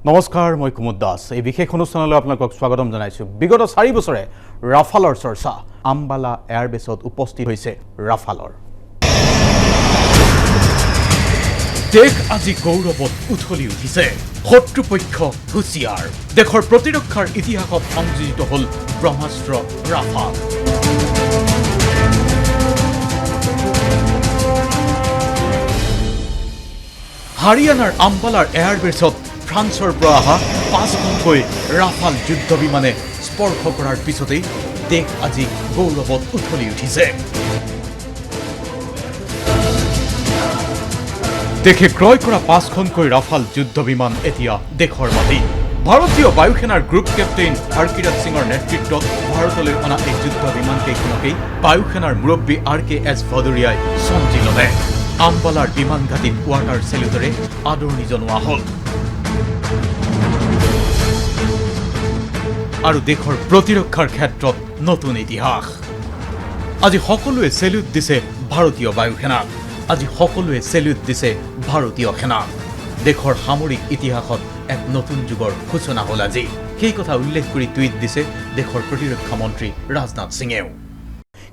নমস্কাৰ মই কুমুদ দাস এই বিশেষ অনুষ্ঠানলৈ আপোনালোকক স্বাগতম জনাইছো বিগত 4 বছৰে ৰাফালৰ চৰ্চা আম্বালা এয়াৰবেছত উপস্থিত হৈছে ৰাফালৰ দেশ আজি গৌৰৱত উঠলি উঠিছে শত্ৰুপক্ষ হুঁচিয়াৰ দেশৰ প্ৰতিৰক্ষাৰ ইতিহাসত সংযোজিত হ'ল ব্ৰহ্মাস্ত্ৰ ৰাফাল হাৰিয়ানাৰ আম্বালাৰ এয়াৰবেছত ফ্ৰান্সৰ পৰা অহা 5খনকৈ ৰাফাল যুদ্ধ বিমানে স্পৰ্শ কৰাৰ পিছতেই দেশ আজি গৌৰৱত উঠলি উঠিছে দেশে ক্ৰয় কৰা 5খনকৈ ৰাফাল যুদ্ধ বিমান এতিয়া দেশৰ মাটিত ভাৰতীয় বায়ুসেনাৰ গ্ৰুপ কেপ্টেইন হৰকিৰত সিঙৰ নেতৃত্বত ভাৰতলৈ অনা এই যুদ্ধ বিমানকেইখনকেই বায়ুসেনাৰ মুৰব্বী RKS ভদুৰিয়াই চমজি ল'লে আম্বালাৰ বিমান ঘাটিত ৱাটাৰ চেলুটৰে আদৰণি জনোৱা হ'ল আৰু দেশৰ প্ৰতিৰক্ষাৰ ক্ষেত্ৰত নতুন ইতিহাস আজি সকলোৱে সেলুট দিছে ভাৰতীয় বায়ুসেনাক আজি সকলোৱে সেলুট দিছে ভাৰতীয় সেনাক দেশৰ সামৰিক ইতিহাসত এক নতুন যুগৰ সূচনা হ'ল আজি সেই কথা উল্লেখ কৰি টুইট দিছে দেশৰ প্ৰতিৰক্ষা মন্ত্ৰী ৰাজনাথ সিঙেও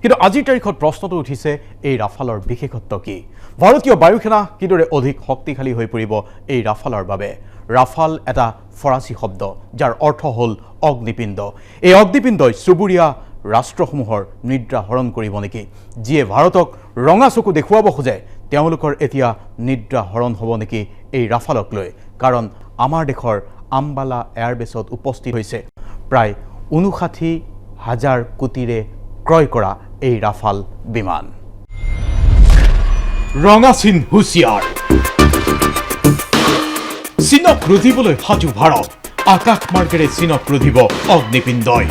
কিন্তু আজিৰ তাৰিখত প্ৰশ্নটো উঠিছে এই ৰাফালৰ বিশেষত্ব কি ভাৰতীয় বায়ুসেনা কিদৰে অধিক শক্তিশালী হৈ পৰিব এই ৰাফালৰ বাবে ৰাফাল এটা ফৰাচী শব্দ যাৰ অৰ্থ হ'ল অগ্নিপিণ্ড এই অগ্নিপিণ্ডই চুবুৰীয়া ৰাষ্ট্ৰসমূহৰ নিদ্ৰা হৰণ কৰিব নেকি যিয়ে ভাৰতক ৰঙা চকু দেখুৱাব খোজে তেওঁলোকৰ এতিয়া নিদ্ৰা হৰণ হ'ব নেকি এই ৰাফালক লৈ কাৰণ আমাৰ দেশৰ আম্বালা এয়াৰবেছত উপস্থিত হৈছে প্ৰায় 59,000 কোটিৰে ক্ৰয় কৰা এই ৰাফাল বিমান ৰঙাচিন হুঁচিয়াৰ চীনক ৰুধিবলৈ সাজু ভাৰত আকাশ মাৰ্গেৰে চীনক ৰুধিব অগ্নিপিণ্ডই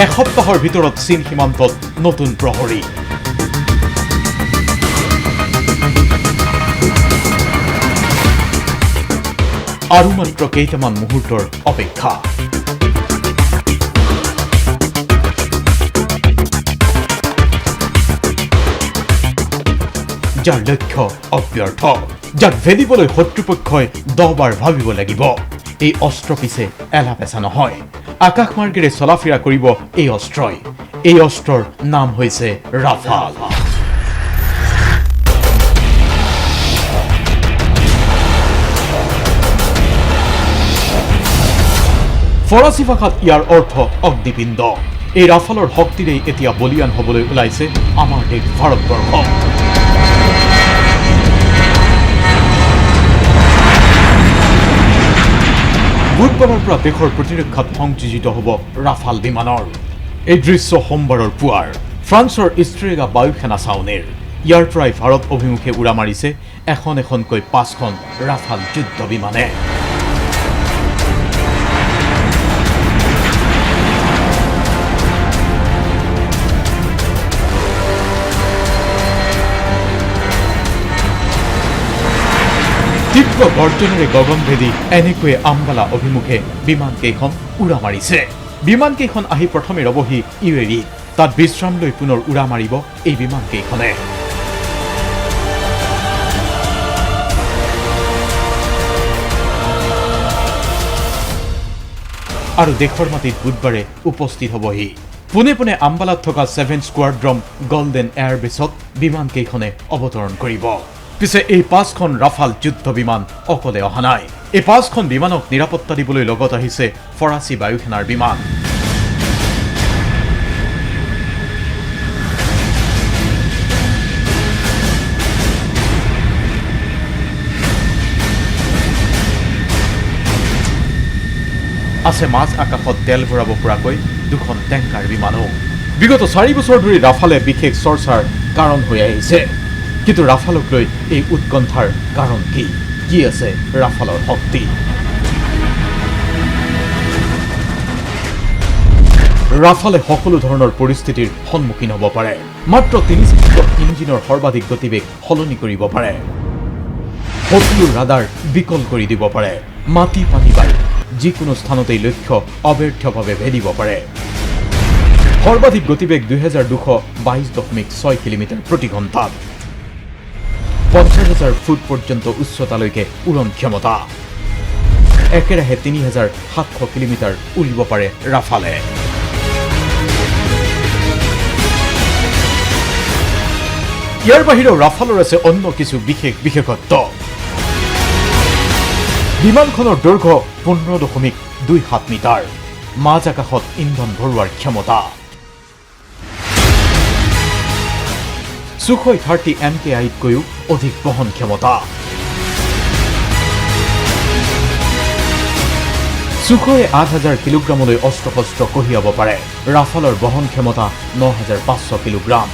এসপ্তাহৰ ভিতৰত চীন সীমান্তত নতুন প্ৰহৰী আৰু মাত্ৰ কেইটামান মুহূৰ্তৰ অপেক্ষা যাৰ লক্ষ্য অব্যৰ্থ যাক ভেদিবলৈ শত্ৰুপক্ষই 10 বাৰ ভাবিব লাগিব এই অস্ত্ৰ পিছে এলাপেচা নহয় আকাশ মাৰ্গেৰে চলাফেৰা কৰিব এই অস্ত্ৰই এই অস্ত্ৰৰ নাম হৈছে ৰাফাল ফৰাচী ভাষাত ইয়াৰ অৰ্থ অগ্নিপিণ্ড এই ৰাফালৰ শক্তিৰেই এতিয়া বলিয়ান হ'বলৈ ওলাইছে আমাৰ দেশ ভাৰতবৰ্ষ বুধবাৰৰ পৰা দেশৰ প্ৰতিৰক্ষাত সংযোজিত হ'ব ৰাফাল বিমানৰ এই দৃশ্য সোমবাৰৰ পুৱাৰ ফ্ৰান্সৰ ইষ্ট্ৰেগা বায়ুসেনা ছাউনীৰ ইয়াৰ পৰাই ভাৰত অভিমুখে উৰা মাৰিছে এখনকৈ 5খন ৰাফাল যুদ্ধ বিমানে তীব্ৰ গৰ্জনেৰে গগনভেদী এনেকৈয়ে আম্বালা অভিমুখে বিমানকেইখন উৰা মাৰিছে বিমানকেইখন আহি প্ৰথমে ৰবহি ইউএৰি তাত বিশ্ৰাম লৈ পুনৰ উৰা মাৰিব এই বিমানকেইখনে আৰু দেশৰ মাটিত বুধবাৰে উপস্থিত হ'বহি পোনে পোনে আম্বালাত থকা 7 স্কোৱাড্ৰন গল্ডেন এয়াৰবেছত বিমানকেইখনে অৱতৰণ কৰিব পিছে এই 5খন ৰাফাল যুদ্ধ বিমান অকলে অহা নাই এই 5খন বিমানক নিৰাপত্তা দিবলৈ লগত আহিছে ফৰাচী বায়ুসেনাৰ বিমান আছে মাছ আকাশত তেল ভৰাব পৰাকৈ 2খন টেংকাৰ বিমানো বিগত 4 বছৰ ধৰি ৰাফালে বিশেষ চৰ্চাৰ কাৰণ হৈ আহিছে কিন্তু ৰাফালক লৈ এই উৎকণ্ঠাৰ কাৰণ কি আছে ৰাফালৰ শক্তি ৰাফালে সকলো ধৰণৰ পৰিস্থিতিৰ সন্মুখীন হ'ব পাৰে মাত্ৰ 3 ছেকেণ্ডত ইঞ্জিনৰ সৰ্বাধিক গতিবেগ সলনি কৰিব পাৰে শত্ৰুৰ ৰাডাৰ বিকল কৰি দিব পাৰে মাটি পানী বায়ু যিকোনো স্থানতেই লক্ষ্য অব্যৰ্থভাৱে ভেদিব পাৰে সৰ্বাধিক গতিবেগ 2222.6 কিলোমিটাৰ প্ৰতি ঘণ্টাত। 50,000 ফুট পৰ্যন্ত উচ্চতালৈকে উৰণ ক্ষমতা। একেৰাহে 3,700 কিলোমিটাৰ উৰিব পাৰে ৰাফালে। ইয়াৰ বাহিৰেও ৰাফালৰ আছে অন্য কিছু বিশেষত্ব। বিমানখনৰ দৈৰ্ঘ্য 15.27 মিটাৰ। মাজ আকাশত ইন্ধন ভৰোৱাৰ ক্ষমতা। সুখই 30 MKIতকৈও অধিক বহন ক্ষমতা। সুখই 8,000 কিলোগ্ৰামলৈ অস্ত্ৰ শস্ত্ৰ কঢ়িয়াব পাৰে। ৰাফালৰ বহন ক্ষমতা 9,500 কিলোগ্ৰাম।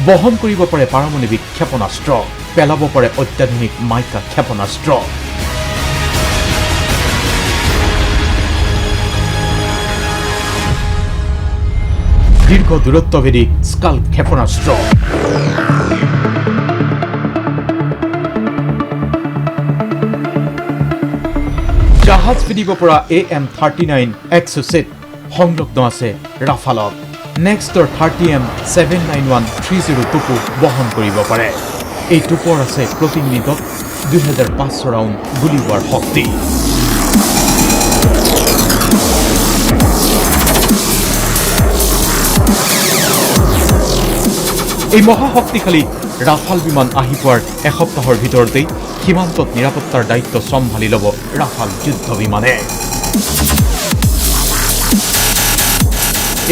বহন কৰিব পাৰে পাৰমাণৱিক ক্ষেপণাস্ত্ৰ, পেলাব পাৰে অত্যাধুনিক মাইকা ক্ষেপণাস্ত্ৰ। দীৰ্ঘ দূৰত্বভেদী স্কাল্প ক্ষেপণাস্ত্ৰ। জাহাজ পিটিব পৰা AM-39 এক্সোচেট সংলগ্ন আছে ৰাফালত। নেক্সটৰ 30M79130 টোপো বহন কৰিব পাৰে। এই টোপৰ আছে প্ৰতি মিনিটত 2500 ৰাউণ্ড গুলী হোৱাৰ শক্তি। এই মহাশক্তিশালী ৰাফাল বিমান আহি পোৱাৰ এসপ্তাহৰ ভিতৰতেই সীমান্তত নিৰাপত্তাৰ দায়িত্ব চম্ভালি ল'ব ৰাফাল যুদ্ধ বিমানে।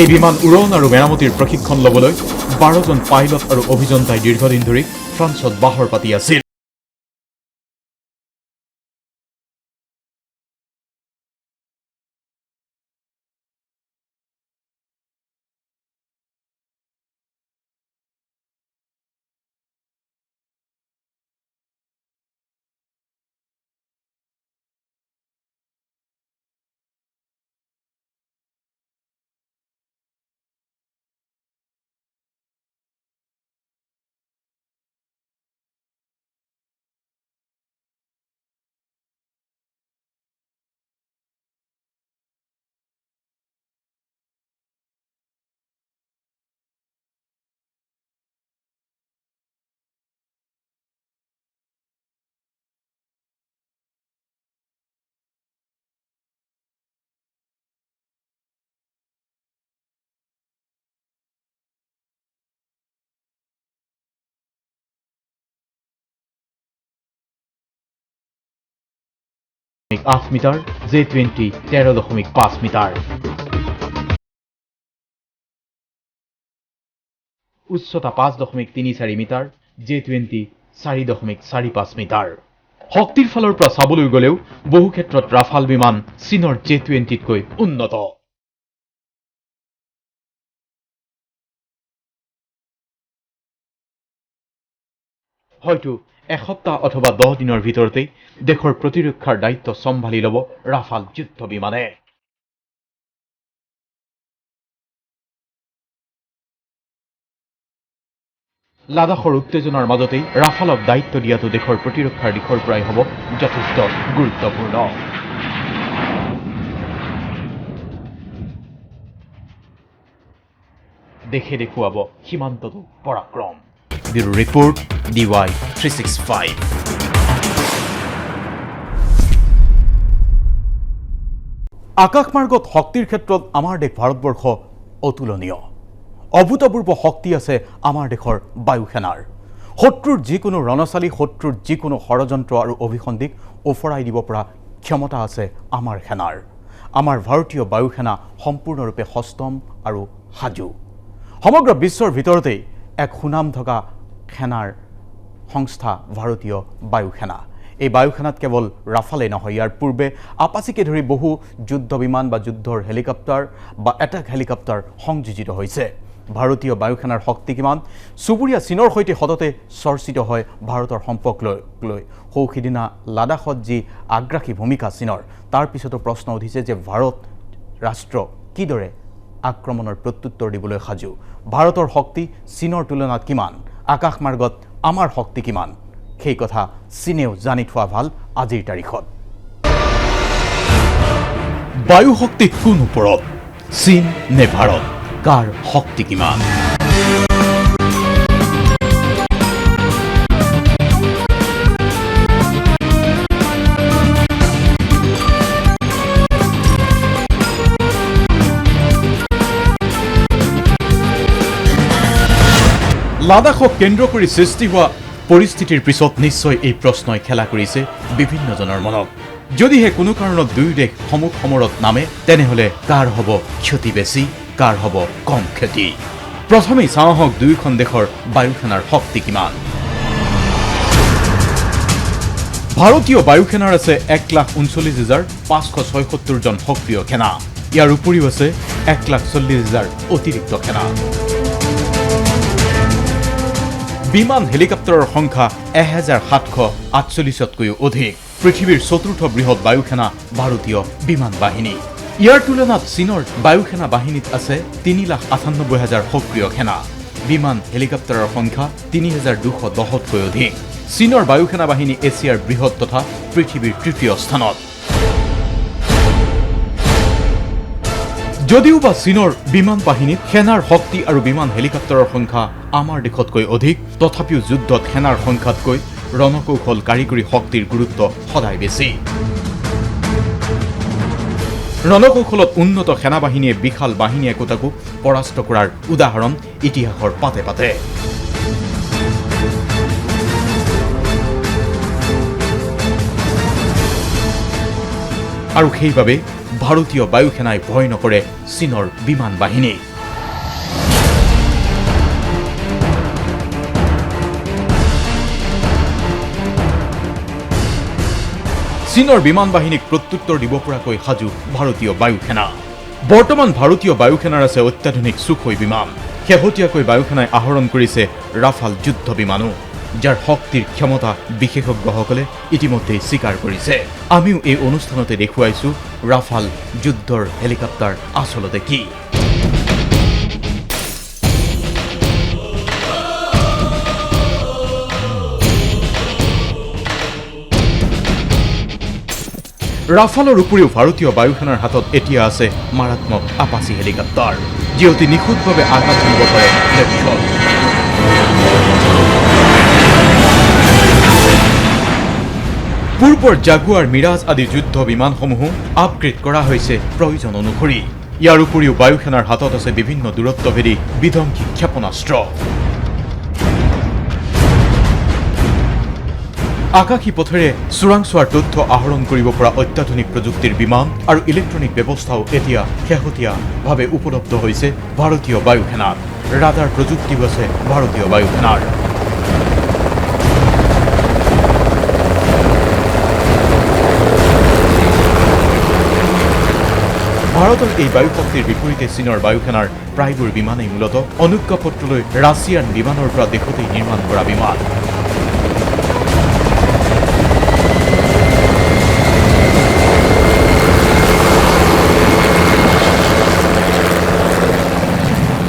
এই বিমান উৰণ আৰু মেৰামতিৰ প্ৰশিক্ষণ ল'বলৈ 12জন পাইলট আৰু অভিযন্তাই দীৰ্ঘদিন ধৰি ফ্ৰান্সত বাহৰ পাতি আছিল। (8 মিটাৰ) J-20 13.5 মিটাৰ। উচ্চতা 5.34 মিটাৰ, J-20 4.45 মিটাৰ। শক্তিৰ ফালৰ পৰা চাবলৈ গ'লেও বহু ক্ষেত্ৰত ৰাফাল বিমান চীনৰ J-20তকৈ উন্নত। হয়তো এসপ্তাহ অথবা 10 দিনৰ ভিতৰতেই দেশৰ প্ৰতিৰক্ষাৰ দায়িত্ব চম্ভালি ল'ব ৰাফাল যুদ্ধ বিমানে। লাডাখৰ উত্তেজনাৰ মাজতেই ৰাফালক দায়িত্ব দিয়াটো দেশৰ প্ৰতিৰক্ষাৰ দিশৰ পৰাই হ'ব যথেষ্ট গুৰুত্বপূৰ্ণ। দেশে দেখুৱাব সীমান্ততো পৰাক্ৰম। Bureau report, DY 365। আকাশমাৰ্গত শক্তিৰ ক্ষেত্ৰত আমাৰ দেশ ভাৰতবৰ্ষ অতুলনীয়। অভূতপূৰ্ব শক্তি আছে আমাৰ দেশৰ বায়ুসেনাৰ। শত্ৰুৰ যিকোনো ৰণচালী, শত্ৰুৰ যিকোনো ষড়যন্ত্ৰ আৰু অভিসন্ধিক ওফৰাই দিব পৰা ক্ষমতা আছে আমাৰ সেনাৰ। আমাৰ ভাৰতীয় বায়ুসেনা সম্পূৰ্ণৰূপে সষ্টম আৰু সাজু। সমগ্ৰ বিশ্বৰ ভিতৰতেই এক সুনাম থকা সেনাৰ সংস্থা ভাৰতীয় বায়ুসেনা। এই বায়ুসেনাত কেৱল ৰাফালে নহয়, ইয়াৰ পূৰ্বে আপাচিকে ধৰি বহু যুদ্ধ বিমান বা যুদ্ধৰ হেলিকপ্টাৰ বা এটাক হেলিকপ্টাৰ সংযোজিত হৈছে। ভাৰতীয় বায়ুসেনাৰ শক্তি কিমান? চুবুৰীয়া চীনৰ সৈতে সততে চৰ্চিত হয় ভাৰতৰ সম্পৰ্ক লৈ। সৌসিদিনা লাডাখত যি আগ্ৰাসী ভূমিকা চীনৰ, তাৰ পিছতো প্ৰশ্ন উঠিছে যে ভাৰত ৰাষ্ট্ৰ কিদৰে আক্ৰমণৰ প্ৰত্যুত্তৰ দিবলৈ সাজু। ভাৰতৰ শক্তি চীনৰ তুলনাত কিমান? আকাশমাৰ্গত আমাৰ শক্তি কিমান? সেই কথা চীনেও জানি থোৱা ভাল আজিৰ তাৰিখত। বায়ু শক্তি কোন ওপৰত, চীন নে ভাৰত? কাৰ শক্তি কিমান। লাডাখক কেন্দ্ৰ কৰি সৃষ্টি হোৱা পৰিস্থিতিৰ পিছত নিশ্চয় এই প্ৰশ্নই খেলা কৰিছে বিভিন্নজনৰ মনত। যদিহে কোনো কাৰণত দুয়ো দেশ সমুখ সমৰত নামে তেনেহলে কাৰ হ'ব ক্ষতি বেছি, কাৰ হ'ব কম ক্ষতি। প্ৰথমেই চাওঁ আহক দুয়োখন দেশৰ বায়ুসেনাৰ শক্তি কিমান। ভাৰতীয় বায়ুসেনাৰ আছে 1,39,576 জন সক্ৰিয় সেনা। ইয়াৰ উপৰিও আছে 1,40,000 অতিৰিক্ত সেনা। বিমান হেলিকপ্টাৰৰ সংখ্যা 1,748তকৈও অধিক। পৃথিৱীৰ চতুৰ্থ বৃহৎ বায়ুসেনা ভাৰতীয় বিমান বাহিনী। ইয়াৰ তুলনাত চীনৰ বায়ুসেনা বাহিনীত আছে 3,98,000 সক্ৰিয় সেনা। বিমান হেলিকপ্টাৰৰ সংখ্যা 3,210তকৈ অধিক। চীনৰ বায়ুসেনা বাহিনী এছিয়াৰ বৃহৎ তথা পৃথিৱীৰ তৃতীয় স্থানত। যদিও বা চীনৰ বিমান বাহিনীত সেনাৰ শক্তি আৰু বিমান হেলিকপ্টাৰৰ সংখ্যা আমাৰ দেশতকৈ অধিক, তথাপিও যুদ্ধত সেনাৰ সংখ্যাতকৈ ৰণকৌশল কাৰিকৰী শক্তিৰ গুৰুত্ব সদায় বেছি। ৰণকৌশলত উন্নত সেনাবাহিনীয়ে বিশাল বাহিনী একোটাকো পৰাস্ত কৰাৰ উদাহৰণ ইতিহাসৰ পাতে পাতে। আৰু সেইবাবে ভাৰতীয় বায়ুসেনাই ভয় নকৰে চীনৰ বিমান বাহিনী। চীনৰ বিমান বাহিনীক প্ৰত্যুত্তৰ দিব পৰাকৈ সাজু ভাৰতীয় বায়ুসেনা। বৰ্তমান ভাৰতীয় বায়ুসেনাৰ আছে অত্যাধুনিক সুখোই বিমান। শেহতীয়াকৈ বায়ুসেনাই আহৰণ কৰিছে ৰাফাল যুদ্ধ বিমানো, যাৰ শক্তিৰ ক্ষমতা বিশেষজ্ঞসকলে ইতিমধ্যেই স্বীকাৰ কৰিছে। আমিও এই অনুষ্ঠানতে দেখুৱাইছো ৰাফাল যুদ্ধৰ হেলিকপ্টাৰ আচলতে কি। ৰাফালৰ উপৰিও ভাৰতীয় বায়ুসেনাৰ হাতত এতিয়া আছে মাৰাত্মক আপাচি হেলিকপ্টাৰ, যি অতি নিখুঁতভাৱে আঘাত দিব পাৰে লক্ষ্যত। পূৰ্বৰ জাগুৱাৰ, মিৰাজ আদি যুদ্ধ বিমানসমূহো আপগ্ৰেড কৰা হৈছে প্ৰয়োজন অনুসৰি। ইয়াৰ উপৰিও বায়ুসেনাৰ হাতত আছে বিভিন্ন দূৰত্বভেদী বিধ্বংসী ক্ষেপণাস্ত্ৰ। আকাশী পথেৰে চোৰাংচোৱাৰ তথ্য আহৰণ কৰিব পৰা অত্যাধুনিক প্ৰযুক্তিৰ বিমান আৰু ইলেক্ট্ৰনিক ব্যৱস্থাও এতিয়া শেহতীয়াভাৱে উপলব্ধ হৈছে ভাৰতীয় বায়ুসেনাত। ৰাডাৰ প্ৰযুক্তিও আছে ভাৰতীয় বায়ুসেনাৰ। ভাৰতৰ এই বায়ুশক্তিৰ বিপৰীতে চীনৰ বায়ুসেনাৰ প্ৰায়বোৰ বিমানেই মূলতঃ অনুজ্ঞাপত্ৰলৈ ৰাছিয়ান বিমানৰ পৰা দেশতেই নিৰ্মাণ কৰা বিমান।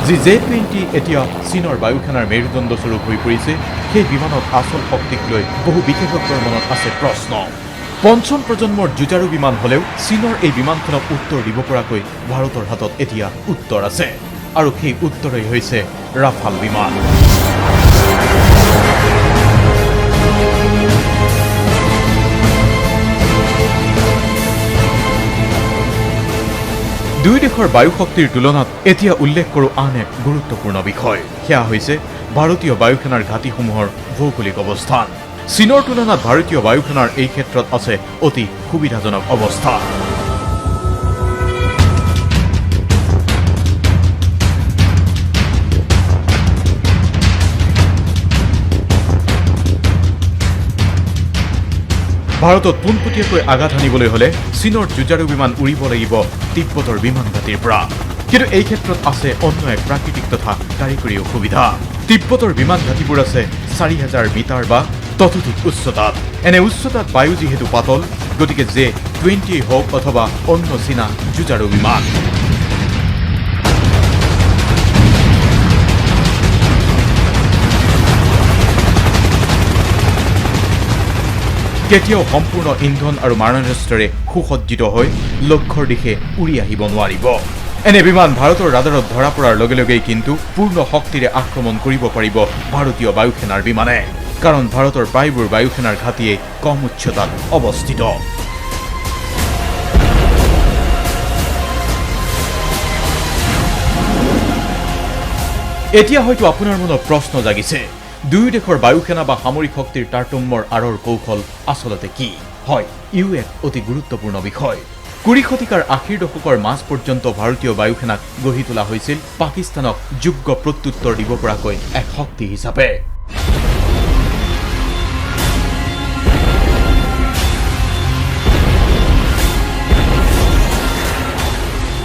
যি J-20 এতিয়া চীনৰ বায়ুসেনাৰ মেৰুদণ্ডস্বৰূপ হৈ পৰিছে, সেই বিমানত আচল শক্তিক লৈ বহু বিশেষজ্ঞৰ মনত আছে প্ৰশ্ন। পঞ্চম প্ৰজন্মৰ যুঁজাৰু বিমান হলেও চীনৰ এই বিমানখনক উত্তৰ দিব পৰাকৈ ভাৰতৰ হাতত এতিয়া উত্তৰ আছে, আৰু সেই উত্তৰেই হৈছে ৰাফাল বিমান। দুই দেশৰ বায়ুশক্তিৰ তুলনাত এতিয়া উল্লেখ কৰোঁ আন এক গুৰুত্বপূৰ্ণ বিষয়। সেয়া হৈছে ভাৰতীয় বায়ুসেনাৰ ঘাটিসমূহৰ ভৌগোলিক অৱস্থান। চীনৰ তুলনাত ভাৰতীয় বায়ুসেনাৰ এই ক্ষেত্ৰত আছে অতি সুবিধাজনক অৱস্থা। ভাৰতত পোনপটীয়াকৈ আঘাত হানিবলৈ হলে চীনৰ যুঁজাৰু বিমান উৰিব লাগিব তিব্বতৰ বিমান ঘাটিৰ পৰা। কিন্তু এই ক্ষেত্ৰত আছে অন্য এক প্ৰাকৃতিক তথা কাৰিকৰী অসুবিধা। তিব্বতৰ বিমান ঘাটিবোৰ আছে 4,000 মিটাৰ বা ততোধিক উচ্চতাত। এনে উচ্চতাত বায়ু যিহেতু পাতল, গতিকে J-20 হওক অথবা অন্য চীনা যুঁজাৰু বিমান কেতিয়াও সম্পূৰ্ণ ইন্ধন আৰু মাৰণাস্ত্ৰৰে সুসজ্জিত হৈ লক্ষ্যৰ দিশে উৰি আহিব নোৱাৰিব। এনে বিমান ভাৰতৰ ৰাডাৰত ধৰা পৰাৰ লগে লগেই কিন্তু পূৰ্ণ শক্তিৰে আক্ৰমণ কৰিব পাৰিব ভাৰতীয় বায়ুসেনাৰ বিমানে, কাৰণ ভাৰতৰ প্ৰায়বোৰ বায়ুসেনাৰ ঘাটিয়ে কম উচ্চতাত অৱস্থিত। এতিয়া হয়তো আপোনাৰ মনত প্ৰশ্ন জাগিছে, দুয়ো দেশৰ বায়ুসেনা বা সামৰিক শক্তিৰ তাৰতম্যৰ আঁৰৰ কৌশল আচলতে কি? হয়, ইও এক অতি গুৰুত্বপূৰ্ণ বিষয়। ২০ শতিকাৰ ৮০ দশকৰ মাজ পৰ্যন্ত ভাৰতীয় বায়ুসেনাক গঢ়ি তোলা হৈছিল পাকিস্তানক যোগ্য প্ৰত্যুত্তৰ দিব পৰাকৈ এক শক্তি হিচাপে।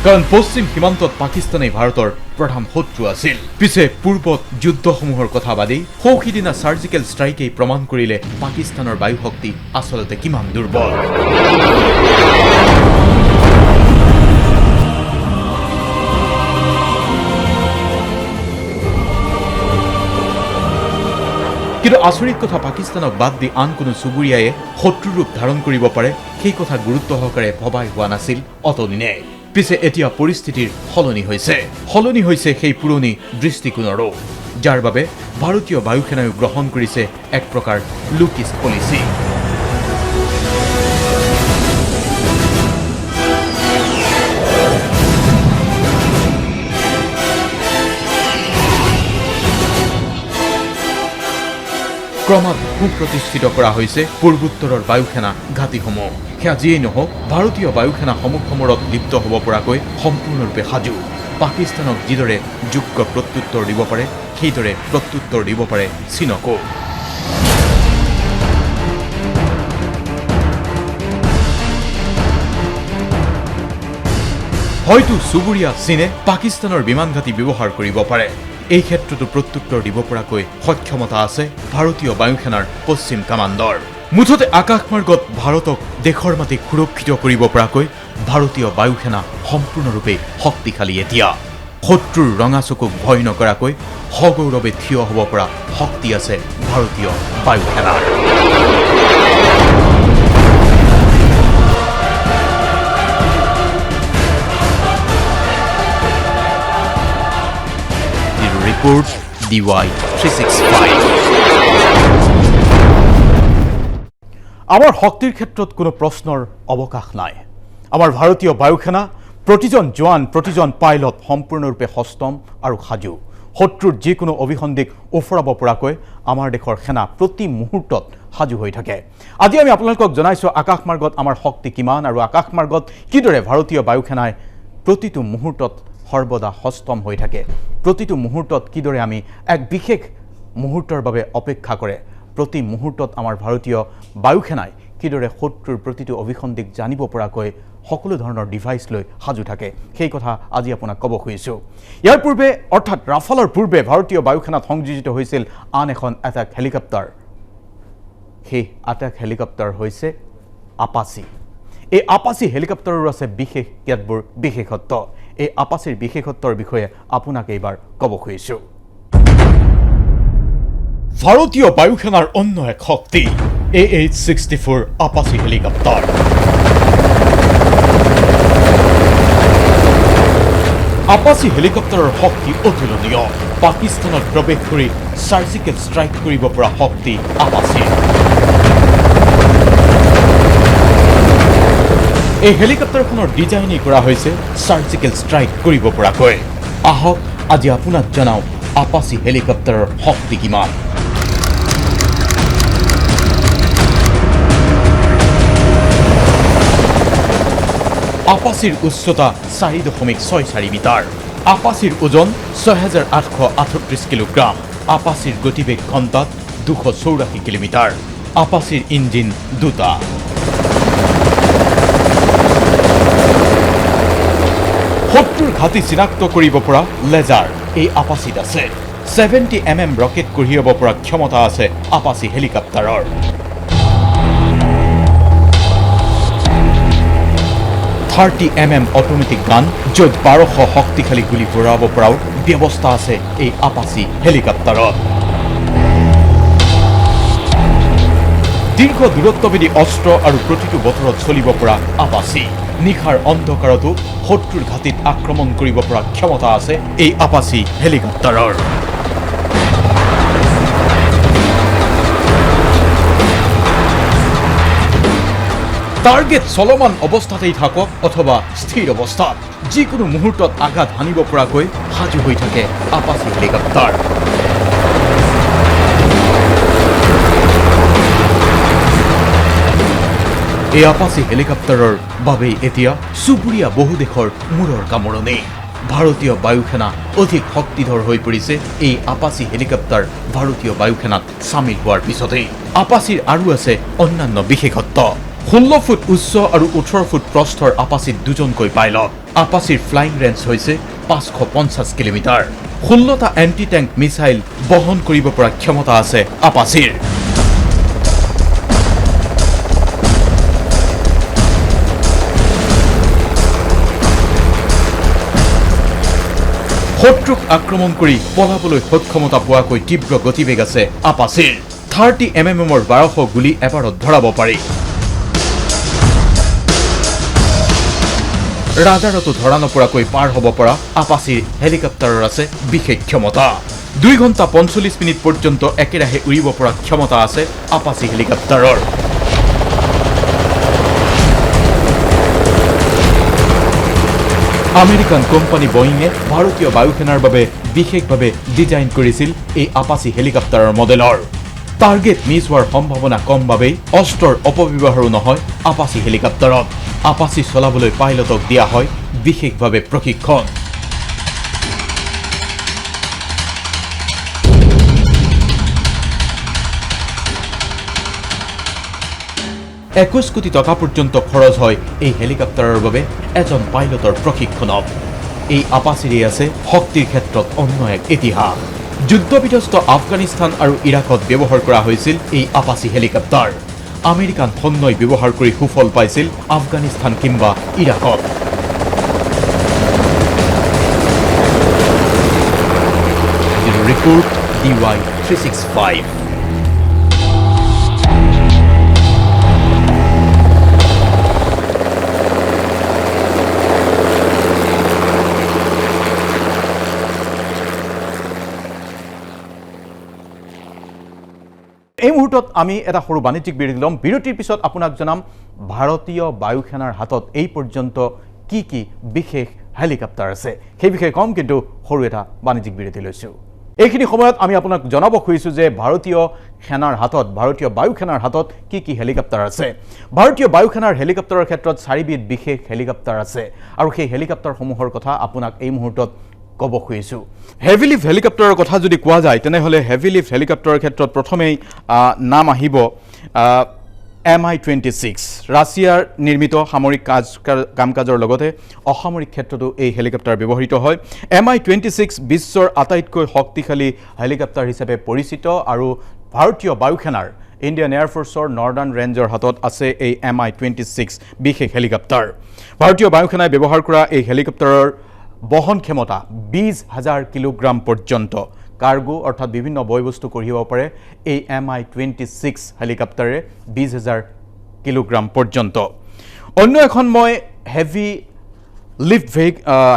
কাৰণ পশ্চিম সীমান্তত পাকিস্তানেই ভাৰতৰ প্ৰধান শত্ৰু আছিল। পিছে পূৰ্বত যুদ্ধসমূহৰ কথা বাদেই সৌসিদিনা চাৰ্জিকেল ষ্ট্ৰাইকেই প্ৰমাণ কৰিলে পাকিস্তানৰ বায়ুশক্তি আচলতে কিমান দুৰ্বল। কিন্তু আচৰিত কথা, পাকিস্তানক বাদ দি আন কোনো চুবুৰীয়াই শত্ৰুৰ ৰূপ ধাৰণ কৰিব পাৰে সেই কথা গুৰুত্ব সহকাৰে ভবাই হোৱা নাছিল অতদিনে। পিছে এতিয়া পৰিস্থিতিৰ সলনি হৈছে সেই পুৰণি দৃষ্টিকোণৰো, যাৰ বাবে ভাৰতীয় বায়ুসেনায়ো গ্ৰহণ কৰিছে এক প্ৰকাৰ লুকিছ পলিচি। ক্ৰমাৎ সুপ্ৰতিষ্ঠিত কৰা হৈছে পূৰ্বোত্তৰৰ বায়ুসেনা ঘাটিসমূহ। সেয়া যিয়েই নহওক, ভাৰতীয় বায়ুসেনা সমুখ সমৰত লিপ্ত হ'ব পৰাকৈ সম্পূৰ্ণৰূপে সাজু। পাকিস্তানক যিদৰে যোগ্য প্ৰত্যুত্তৰ দিব পাৰে, সেইদৰে প্ৰত্যুত্তৰ দিব পাৰে চীনকো। হয়তো চুবুৰীয়া চীনে পাকিস্তানৰ বিমান ঘাটি ব্যৱহাৰ কৰিব পাৰে। এই ক্ষেত্ৰতো প্ৰত্যুত্তৰ দিব পৰাকৈ সক্ষমতা আছে ভাৰতীয় বায়ুসেনাৰ পশ্চিম কামাণ্ডৰ। মুঠতে আকাশমাৰ্গত ভাৰতক দেশৰ মাটিক সুৰক্ষিত কৰিব পৰাকৈ ভাৰতীয় বায়ুসেনা সম্পূৰ্ণৰূপে শক্তিশালী। এতিয়া শত্ৰুৰ ৰঙা চকুক ভয় নকৰাকৈ সগৌৰৱে থিয় হ'ব পৰা শক্তি আছে ভাৰতীয় বায়ুসেনাৰ। Report DY365। আমাৰ শক্তিৰ ক্ষেত্ৰত কোনো প্ৰশ্নৰ অৱকাশ নাই। আমাৰ ভাৰতীয় বায়ুসেনা প্ৰতিজন জোৱান, প্ৰতিজন পাইলট সম্পূৰ্ণৰূপে সষ্টম আৰু সাজু। শত্ৰুৰ যিকোনো অভিসন্ধিক উফৰাব পৰাকৈ আমাৰ দেশৰ সেনা প্ৰতি মুহূৰ্তত সাজু হৈ থাকে। আজি আমি আপোনালোকক জনাইছোঁ আকাশমাৰ্গত আমাৰ শক্তি কিমান আৰু আকাশমাৰ্গত কিদৰে ভাৰতীয় বায়ুসেনাই প্ৰতিটো মুহূৰ্তত সৰ্বদা সষ্টম হৈ থাকে। প্ৰতিটো মুহূৰ্তত কিদৰে আমি এক বিশেষ মুহূৰ্তৰ বাবে অপেক্ষা কৰে। প্ৰতি মুহূৰ্তত আমাৰ ভাৰতীয় বায়ুসেনাই কিদৰে শত্ৰুৰ প্ৰতিটো অভিসন্ধিক জানিব পৰাকৈ সকলো ধৰণৰ ডিভাইচ লৈ সাজু থাকে, সেই কথা আজি আপোনাক ক'ব খুজিছোঁ। ইয়াৰ পূৰ্বে অৰ্থাৎ ৰাফালৰ পূৰ্বে ভাৰতীয় বায়ুসেনাত সংযোজিত হৈছিল আন এখন এটাক হেলিকপ্টাৰ। সেই এটাক হেলিকপ্টাৰ হৈছে আপাচি। এই আপাচি হেলিকপ্টাৰৰ আছে বিশেষ কেতবোৰ বিশেষত্ব। এই আপাচিৰ বিশেষত্বৰ বিষয়ে আপোনাক এইবাৰ ক'ব খুজিছোঁ। ভাৰতীয় বায়ুসেনাৰ অন্য এক শক্তি AH-64 আপাচি হেলিকপ্টাৰ। আপাচি হেলিকপ্টাৰৰ শক্তি অতুলনীয়। পাকিস্তানত প্ৰৱেশ কৰি চাৰ্জিকেল ষ্ট্ৰাইক কৰিব পৰা শক্তি আপাচি। এই হেলিকপ্টাৰখনৰ ডিজাইনিং কৰা হৈছে চাৰ্জিকেল ষ্ট্ৰাইক কৰিব পৰাকৈ। আহক আজি আপোনাক জনাওঁ আপাচি হেলিকপ্টাৰৰ শক্তি কিমান। আপাচিৰ উচ্চতা 4.64 মিটাৰ। আপাচিৰ ওজন 6,838 কিলোগ্ৰাম। আপাচিৰ গতিবেগ ঘণ্টাত 284 কিলোমিটাৰ। আপাচিৰ ইঞ্জিন দুটা। শত্ৰুৰ ঘাটি চিনাক্ত কৰিব পৰা লেজাৰ এই আপাচিত আছে। 70 mm ৰকেট কঢ়িয়াব পৰা ক্ষমতা আছে আপাচি হেলিকপ্টাৰৰ। $30 mm অট'মেটিক গান, য'ত 1200 শক্তিশালী গুলী ভৰাব পৰাও ব্যৱস্থা আছে এই আপাচি হেলিকপ্টাৰত। দীৰ্ঘ দূৰত্বভেদী অস্ত্ৰ আৰু প্ৰতিটো বতৰত চলিব পৰা আপাচি নিশাৰ অন্ধকাৰতো শত্ৰুৰ ঘাটিত আক্ৰমণ কৰিব পৰা ক্ষমতা আছে এই আপাচি হেলিকপ্টাৰৰ টাৰ্গেট চলমান অৱস্থাতেই থাকক অথবা স্থিৰ অৱস্থাত যিকোনো মুহূৰ্তত আঘাত হানিব পৰাকৈ সাজু হৈ থাকে আপাচি হেলিকপ্টাৰ এই আপাচি হেলিকপ্টাৰৰ বাবেই এতিয়া চুবুৰীয়া বহু দেশৰ মূৰৰ কামৰণি ভাৰতীয় বায়ুসেনা অধিক শক্তিধৰ হৈ পৰিছে এই আপাচি হেলিকপ্টাৰ ভাৰতীয় বায়ুসেনাত চামিল হোৱাৰ পিছতেই আপাচিৰ আৰু আছে অন্যান্য বিশেষত্ব 16 ফুট উচ্চ আৰু 18 ফুট প্ৰস্থৰ আপাচিত দুজনকৈ পাইলট আপাচিৰ ফ্লাইং ৰেঞ্জ হৈছে 550 কিলোমিটাৰ 16টা এণ্টি টেংক মিছাইল বহন কৰিব পৰা ক্ষমতা আছে আপাচিৰ শত্ৰুক আক্ৰমণ কৰি পলাবলৈ সক্ষমতা পোৱাকৈ তীব্ৰ গতিবেগ আছে আপাচিৰ 30 mmৰ 1200 গুলী এবাৰত ধৰাব পাৰি ৰাডাৰতো ধৰা নপৰাকৈ পাৰ হ'ব পৰা আপাচিৰ হেলিকপ্টাৰৰ আছে বিশেষ ক্ষমতা 2 ঘণ্টা 45 মিনিট পৰ্যন্ত একেৰাহে উৰিব পৰা ক্ষমতা আছে আপাচি হেলিকপ্টাৰৰ আমেৰিকান কোম্পানী বয়িঙে ভাৰতীয় বায়ুসেনাৰ বাবে বিশেষভাৱে ডিজাইন কৰিছিল এই আপাচি হেলিকপ্টাৰৰ মডেলৰ টাৰ্গেট মিছ হোৱাৰ সম্ভাৱনা কম বাবেই অস্ত্ৰৰ অপব্যৱহাৰো নহয় আপাচি হেলিকপ্টাৰত আপাচি চলাবলৈ পাইলটক দিয়া হয় বিশেষভাৱে প্ৰশিক্ষণ $21 কোটি পৰ্যন্ত খৰচ হয় এই হেলিকপ্টাৰৰ বাবে এজন পাইলটৰ প্ৰশিক্ষণত এই আপাচিৰে আছে শক্তিৰ ক্ষেত্ৰত অন্য এক ইতিহাস যুদ্ধবিধ্বস্ত আফগানিস্তান আৰু ইৰাকত ব্যৱহাৰ কৰা হৈছিল এই আপাচি হেলিকপ্টাৰ আমেৰিকান সৈন্যই ব্যৱহাৰ কৰি সুফল পাইছিল আফগানিস্তান কিংবা ইৰাকত ৰিপোৰ্ট DY365 এই মুহূৰ্তত আমি এটা সৰু বাণিজ্যিক বিৰতি ল'ম বিৰতিৰ পিছত আপোনাক জনাম ভাৰতীয় বায়ুসেনাৰ হাতত এই পৰ্যন্ত কি কি বিশেষ হেলিকপ্টাৰ আছে সেই বিষয়ে কম কিন্তু সৰু এটা বাণিজ্যিক বিৰতি লৈছো এইখিনি সময়ত আমি আপোনাক জনাব খুজিছো যে ভাৰতীয় সেনাৰ হাতত ভাৰতীয় বায়ুসেনাৰ হাতত কি কি হেলিকপ্টাৰ আছে ভাৰতীয় বায়ুসেনাৰ হেলিকপ্টাৰৰ ক্ষেত্ৰত 4বিধ বিশেষ হেলিকপ্টাৰ আছে আৰু সেই হেলিকপ্টাৰসমূহৰ কথা আপোনাক এই মুহূৰ্তত কব খুজিছো হেভি লিফ্ট হেলিকপ্টাৰৰ কথা যদি কোৱা যায় তেনেহলে হেভি লিফ্ট হেলিকপ্টাৰৰ ক্ষেত্ৰত প্ৰথমেই নাম আহিব Mi-26 ৰাছিয়াৰ নিৰ্মিত সামৰিক কামকাজৰ লগতে অসামৰিক ক্ষেত্ৰতো এই হেলিকপ্টাৰ ব্যৱহৃত হয় Mi-26 বিশ্বৰ আটাইতকৈ শক্তিশালী হেলিকপ্টাৰ হিচাপে পৰিচিত আৰু ভাৰতীয় বায়ুসেনাৰ ইণ্ডিয়ান এয়াৰফৰ্চৰ নৰ্দাৰ্ণ ৰেঞ্জৰ হাতত আছে এই Mi-26 বিশেষ হেলিকপ্টাৰ ভাৰতীয় বায়ুসেনাই ব্যৱহাৰ কৰা এই হেলিকপ্টাৰৰ বহন ক্ষমতা 20,000 কিলোগ্ৰাম পৰ্যন্ত কাৰ্গো অৰ্থাৎ বিভিন্ন বয়বস্তু কঢ়িয়াব পাৰে এই Mi-26 হেলিকপ্টাৰে 20,000 কিলোগ্ৰাম পৰ্যন্ত অন্য এখন মই হেভি লিফ্ট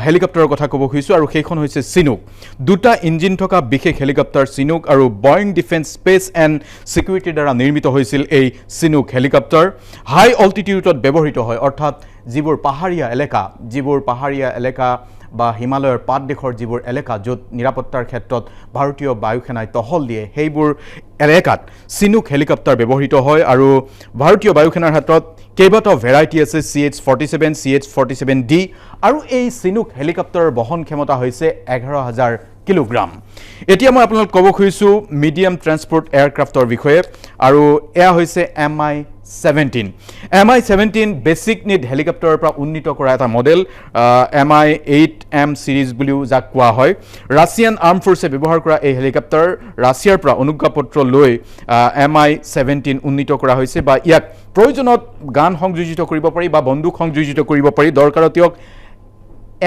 হেলিকপ্টাৰৰ কথা ক'ব খুজিছোঁ আৰু সেইখন হৈছে চিনুক দুটা ইঞ্জিন থকা বিশেষ হেলিকপ্টাৰ চিনুক আৰু বয়িং ডিফেন্স স্পেচ এণ্ড ছিকিউৰিটিৰ দ্বাৰা নিৰ্মিত হৈছিল এই চিনুক হেলিকপ্টাৰ হাই অল্টিটিউডত ব্যৱহৃত হয় অৰ্থাৎ যিবোৰ পাহাৰীয়া এলেকা বা হিমালয়ৰ পাত দেশৰ যিবোৰ এলেকা য'ত নিৰাপত্তাৰ ক্ষেত্ৰত ভাৰতীয় বায়ুসেনাই টহল দিয়ে সেইবোৰ এলেকাত চিনুক হেলিকপ্টাৰ ব্যৱহৃত হয় আৰু ভাৰতীয় বায়ুসেনাৰ হাতত কেইবাটাও ভেৰাইটি আছে CH-47 CH-47D আৰু এই চিনুক হেলিকপ্টাৰৰ বহন ক্ষমতা হৈছে 11,000 কিলোগ্ৰাম এতিয়া মই আপোনালোকক ক'ব খুজিছোঁ মিডিয়াম ট্ৰান্সপোৰ্ট এয়াৰক্ৰাফ্টৰ বিষয়ে আৰু এয়া হৈছে Mi-17 বেচিক নিড হেলিকপ্টাৰৰ পৰা উন্নীত কৰা এটা মডেল Mi-8M সিৰিজ বুলিও যাক কোৱা হয় ৰাছিয়ান আৰ্ম ফৰ্চে ব্যৱহাৰ কৰা এই হেলিকপ্টাৰ ৰাছিয়াৰ পৰা অনুজ্ঞাপত্ৰ লৈ Mi-17 উন্নীত কৰা হৈছে বা ইয়াক প্ৰয়োজনত গান সংযোজিত কৰিব পাৰি বা বন্দুক সংযোজিত কৰিব পাৰি দৰকাৰতিয়ক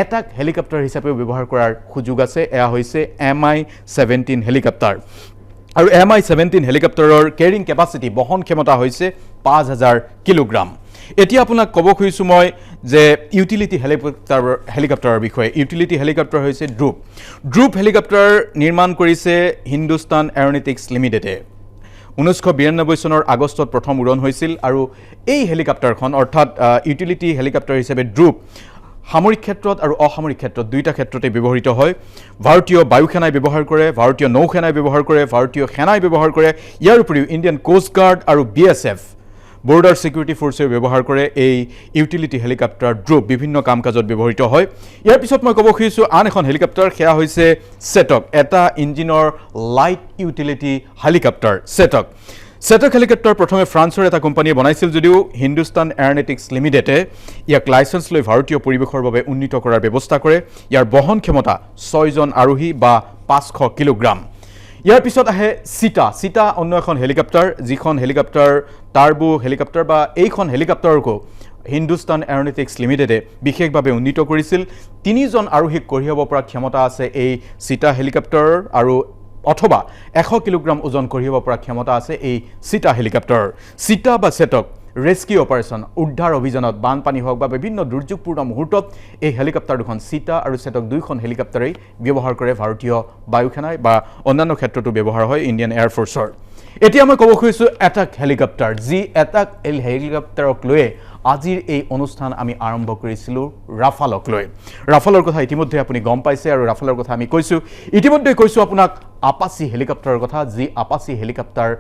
এটাক হেলিকপ্টাৰ হিচাপেও ব্যৱহাৰ কৰাৰ সুযোগ আছে এয়া হৈছে Mi-17 হেলিকপ্টাৰ আৰু Mi-17 হেলিকপ্টাৰৰ কেৰিং কেপাচিটি বহন ক্ষমতা হৈছে 5000 কিলোগ্ৰাম। এতিয়া আপোনাক ক'ব খুজিছোঁ মই যে ইউটিলিটি হেলিকপ্টাৰৰ বিষয়ে। ইউটিলিটি হেলিকপ্টাৰ হৈছে ড্ৰুপ হেলিকপ্টাৰ নিৰ্মাণ কৰিছে হিন্দুস্তান এৰোনটিক্স লিমিটেডে। 1992 চনৰ আগষ্টত প্ৰথম উৰণ হৈছিল আৰু এই হেলিকপ্টাৰখন অৰ্থাৎ ইউটিলিটি হেলিকপ্টাৰ হিচাপে ড্ৰুপ সামৰিক ক্ষেত্ৰত আৰু অসামৰিক ক্ষেত্ৰত দুইটা ক্ষেত্ৰতে ব্যৱহৃত হয়। ভাৰতীয় বায়ুসেনাই ব্যৱহাৰ কৰে, ভাৰতীয় নৌসেনাই ব্যৱহাৰ কৰে, ভাৰতীয় সেনাই ব্যৱহাৰ কৰে। ইয়াৰ উপৰিও ইণ্ডিয়ান কোষ্ট গাৰ্ড আৰু BSF বৰ্ডাৰ ছিকিউৰিটি ফ'ৰ্চেও ব্যৱহাৰ কৰে। এই ইউটিলিটি হেলিকপ্টাৰ ড্ৰুপ বিভিন্ন কাম কাজত ব্যৱহৃত হয়। ইয়াৰ পিছত মই ক'ব খুজিছোঁ আন এখন হেলিকপ্টাৰ, সেয়া হৈছে চেটক, এটা ইঞ্জিনৰ light utility helicopter Chetak helicopter প্ৰথমে ফ্ৰান্সৰ এটা কোম্পানীয়ে বনাইছিল যদিও হিন্দুস্তান এৰোনটিক্স লিমিটেডে ইয়াক লাইচেঞ্চ লৈ ভাৰতীয় পৰিৱেশৰ বাবে উন্নীত কৰাৰ ব্যৱস্থা কৰে। ইয়াৰ বহন ক্ষমতা 6 জন আৰোহী বা 500 কিলোগ্ৰাম। ইয়াৰ পিছত আহে চিটা অন্য এখন হেলিকপ্টাৰ, যিখন হেলিকপ্টাৰ টাৰ্বো হেলিকপ্টাৰ বা এইখন হেলিকপ্টাৰকো হিন্দুস্তান এৰোনটিক্স লিমিটেডে বিশেষভাৱে উন্নীত কৰিছিল। 3 জন আৰোহীক কঢ়িয়াব পৰা ক্ষমতা আছে এই চিটা হেলিকপ্টাৰৰ আৰু অথবা 100 কিলোগ্ৰাম ওজন কঢ়িয়াব পৰা ক্ষমতা আছে এই চিটা হেলিকপ্টাৰৰ। চিটা বা চেটক ৰেস্কিউ অপাৰেশ্যন, উদ্ধাৰ অভিযানত, বানপানী হওক বা বিভিন্ন দুৰ্যোগপূৰ্ণ মুহূৰ্তত এই হেলিকপ্টাৰ দুখন চিটা আৰু চেটক দুইখন হেলিকপ্টাৰেই ব্যৱহাৰ কৰে ভাৰতীয় বায়ুসেনাই বা অন্যান্য ক্ষেত্ৰতো ব্যৱহাৰ হয় ইণ্ডিয়ান এয়াৰফ'ৰ্চৰ। এতিয়া মই ক'ব খুজিছোঁ এটাক হেলিকপ্টাৰ, যি এটাক হেলিকপ্টাৰক লৈয়ে আজিৰ এই অনুষ্ঠান আমি আৰম্ভ কৰিছিলোঁ ৰাফালক লৈ। ৰাফালৰ কথা ইতিমধ্যে আপুনি গম পাইছে আৰু ৰাফালৰ কথা আমি কৈছোঁ। ইতিমধ্যে কৈছোঁ আপোনাক আপাচি হেলিকপ্টাৰৰ কথা, যি আপাচি হেলিকপ্টাৰ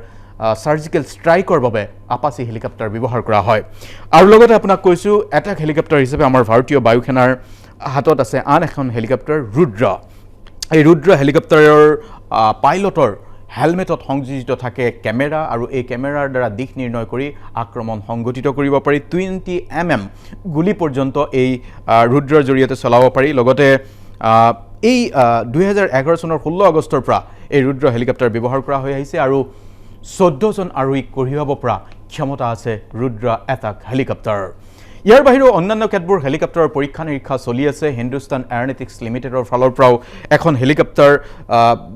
সাৰ্জিকেল ষ্ট্ৰাইকৰ বাবে আপাচি হেলিকপ্টাৰ ব্যৱহাৰ কৰা হয়। আৰু লগতে আপোনাক কৈছোঁ এটাক হেলিকপ্টাৰ হিচাপে আমাৰ ভাৰতীয় বায়ুসেনাৰ হাতত আছে আন এখন হেলিকপ্টাৰ ৰুদ্ৰ। এই ৰুদ্ৰ হেলিকপ্টাৰৰ পাইলটৰ হেলমেটত সংযোজিত থাকে কেমেৰা আৰু এই কেমেৰাৰ দ্বাৰা দিশ নিৰ্ণয় কৰি আক্ৰমণ সংগঠিত কৰিব পাৰি। 20 mm গুলি পৰ্যন্ত এই ৰুদ্ৰৰ জৰিয়তে চলাব পাৰি। লগতে এই 2011 চনৰ 16 আগষ্টৰ পৰা এই ৰুদ্ৰ হেলিকপ্টাৰ ব্যৱহাৰ কৰা হৈ আহিছে আৰু 14 জন আৰোহীক কঢ়িয়াব পৰা ক্ষমতা আছে ৰুদ্ৰ এটাক হেলিকপ্টাৰৰ। ইয়াৰ বাহিৰেও অন্যান্য কেতবোৰ হেলিকপ্টাৰৰ পৰীক্ষা নিৰীক্ষা চলি আছে। হিন্দুস্তান এৰোনটিক্স লিমিটেডৰ ফালৰ পৰাও এখন হেলিকপ্টাৰ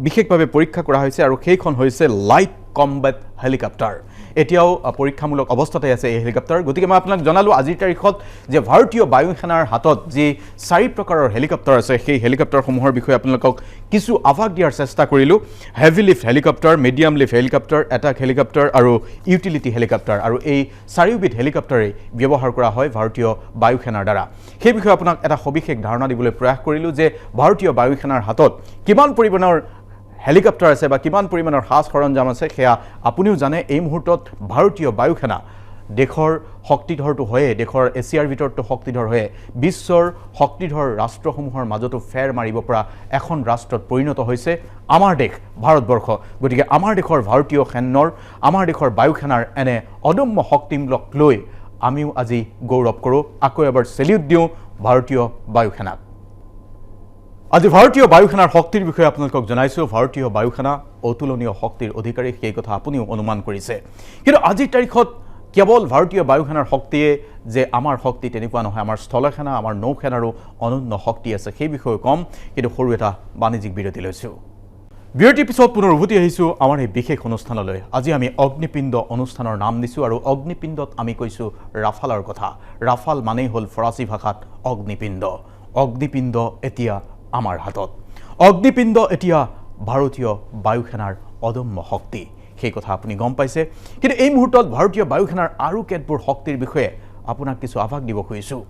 বিশেষভাৱে পৰীক্ষা কৰা হৈছে আৰু সেইখন হৈছে লাইট কম্বেট হেলিকপ্টাৰ। এতিয়াও পৰীক্ষামূলক অৱস্থাতে আছে এই হেলিকপ্টাৰ। গতিকে মই আপোনাক জনালোঁ আজিৰ তাৰিখত যে ভাৰতীয় বায়ুসেনাৰ হাতত যি 4 প্ৰকাৰৰ হেলিকপ্টাৰ আছে সেই হেলিকপ্টাৰসমূহৰ বিষয়ে আপোনালোকক কিছু আভাস দিয়াৰ চেষ্টা কৰিলোঁ। Heavy lift helicopter, medium lift helicopter, attack helicopter আৰু ইউটিলিটি হেলিকপ্টাৰ, আৰু এই 4বিধ হেলিকপ্টাৰেই ব্যৱহাৰ কৰা হয় ভাৰতীয় বায়ুসেনাৰ দ্বাৰা। সেই বিষয়ে আপোনাক এটা সবিশেষ ধাৰণা দিবলৈ প্ৰয়াস কৰিলোঁ যে ভাৰতীয় বায়ুসেনাৰ হাতত কিমান পৰিমাণৰ হেলিকপ্টাৰ আছে বা কিমান পৰিমাণৰ সাজ সৰঞ্জাম আছে সেয়া আপুনিও জানে। এই মুহূৰ্তত ভাৰতীয় বায়ুসেনা দেশৰ শক্তিধৰটো হয়ে, দেশৰ এছিয়াৰ ভিতৰতো শক্তিধৰ হয়ে বিশ্বৰ শক্তিধৰ ৰাষ্ট্ৰসমূহৰ মাজতো ফেৰ মাৰিব পৰা এখন ৰাষ্ট্ৰত পৰিণত হৈছে আমাৰ দেশ ভাৰতবৰ্ষ। গতিকে আমাৰ দেশৰ ভাৰতীয় সৈন্যৰ, আমাৰ দেশৰ বায়ুসেনাৰ এনে অদম্য শক্তিমূলক লৈ আমিও আজি গৌৰৱ কৰোঁ। আকৌ এবাৰ চেলিউট দিওঁ ভাৰতীয় বায়ুসেনাক। আজি ভাৰতীয় বায়ুসেনাৰ শক্তিৰ বিষয়ে আপোনালোকক জনাইছোঁ। ভাৰতীয় বায়ুসেনা অতুলনীয় শক্তিৰ অধিকাৰী, সেই কথা আপুনিও অনুমান কৰিছে। কিন্তু আজিৰ তাৰিখত কেৱল ভাৰতীয় বায়ুসেনাৰ শক্তিয়ে যে আমাৰ শক্তি তেনেকুৱা নহয়, আমাৰ স্থলসেনা, আমাৰ নৌসেনাৰো অনন্য শক্তি আছে, সেই বিষয়ে কম। কিন্তু সৰু এটা বাণিজ্যিক বিৰতি লৈছোঁ। বিৰতিৰ পিছত পুনৰ উভতি আহিছোঁ আমাৰ এই বিশেষ অনুষ্ঠানলৈ। আজি আমি অগ্নিপিণ্ড অনুষ্ঠানৰ নাম দিছোঁ আৰু অগ্নিপিণ্ডত আমি কৈছোঁ ৰাফালৰ কথা। ৰাফাল মানেই হ'ল ফৰাচী ভাষাত অগ্নিপিণ্ড। অগ্নিপিণ্ড এতিয়া আমাৰ হাতত। অগ্নিপিণ্ড এতিয়া ভাৰতীয় বায়ুসেনাৰ অদম্য শক্তি, সেই কথা আপুনি গম পাইছে। কিন্তু এই মুহূৰ্তত ভাৰতীয় বায়ুসেনাৰ আৰু কেতবোৰ শক্তিৰ বিষয়ে আপোনাক কিছু আভাস দিব খুজিছোঁ।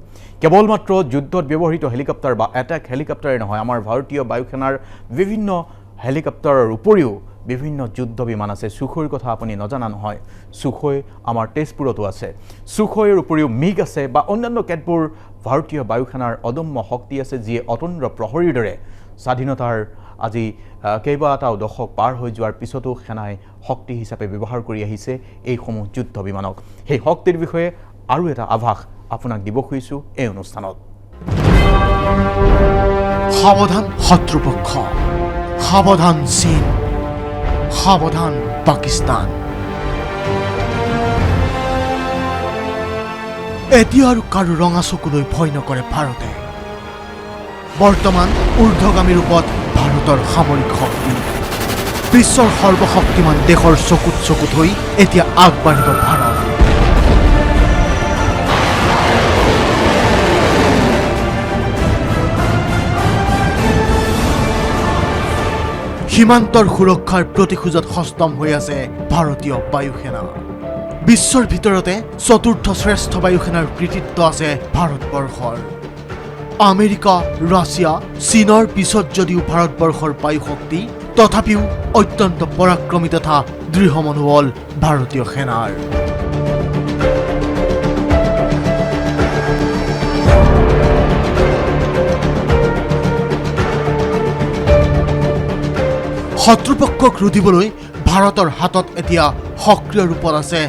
কেৱল মাত্ৰ যুদ্ধত ব্যৱহৃত হেলিকপ্টাৰ বা এটাক হেলিকপ্টাৰে নহয়, আমাৰ ভাৰতীয় বায়ুসেনাৰ বিভিন্ন হেলিকপ্টাৰৰ উপৰিও বিভিন্ন যুদ্ধ বিমান আছে। সুখৈৰ কথা আপুনি নজনা নহয়। সুখৈ আমাৰ তেজপুৰতো আছে। সুখৈৰ উপৰিও মিগ আছে বা অন্যান্য কেতবোৰ ভাৰতীয় বায়ুসেনাৰ অদম্য শক্তি আছে, যিয়ে অতন্দ্ৰ প্ৰহৰীৰ দৰে স্বাধীনতাৰ আজি কেইবাটাও দশক পাৰ হৈ যোৱাৰ পিছতো সেনাই শক্তি হিচাপে ব্যৱহাৰ কৰি আহিছে এইসমূহ যুদ্ধ বিমানক। সেই শক্তিৰ বিষয়ে আৰু এটা আভাস আপোনাক দিব খুজিছোঁ এই অনুষ্ঠানত। সাৱধান শত্ৰুপক্ষ, সাৱধান চীন, সাৱধান পাকিস্তান। এতিয়া আৰু কাৰো ৰঙা চকুলৈ ভয় নকৰে ভাৰতে। বৰ্তমান ঊৰ্ধ্বগামী ৰূপত ভাৰতৰ সামৰিক শক্তি। বিশ্বৰ সৰ্বশক্তিমান দেশৰ চকুত হৈ এতিয়া আগবাঢ়িব ভাৰত। সীমান্তৰ সুৰক্ষাৰ প্ৰতিখোজত সষ্টম হৈ আছে ভাৰতীয় বায়ুসেনা। বিশ্বৰ ভিতৰতে চতুৰ্থ শ্ৰেষ্ঠ বায়ুসেনাৰ কৃতিত্ব আছে ভাৰতবৰ্ষৰ। আমেৰিকা, ৰাছিয়া, চীনৰ পিছত যদিও ভাৰতবৰ্ষৰ বায়ুশক্তি, তথাপিও অত্যন্ত পৰাক্ৰমী তথা দৃঢ় মনোবল ভাৰতীয় সেনাৰ। শত্ৰুপক্ষক ৰুধিবলৈ ভাৰতৰ হাতত এতিয়া সক্ৰিয় ৰূপত আছে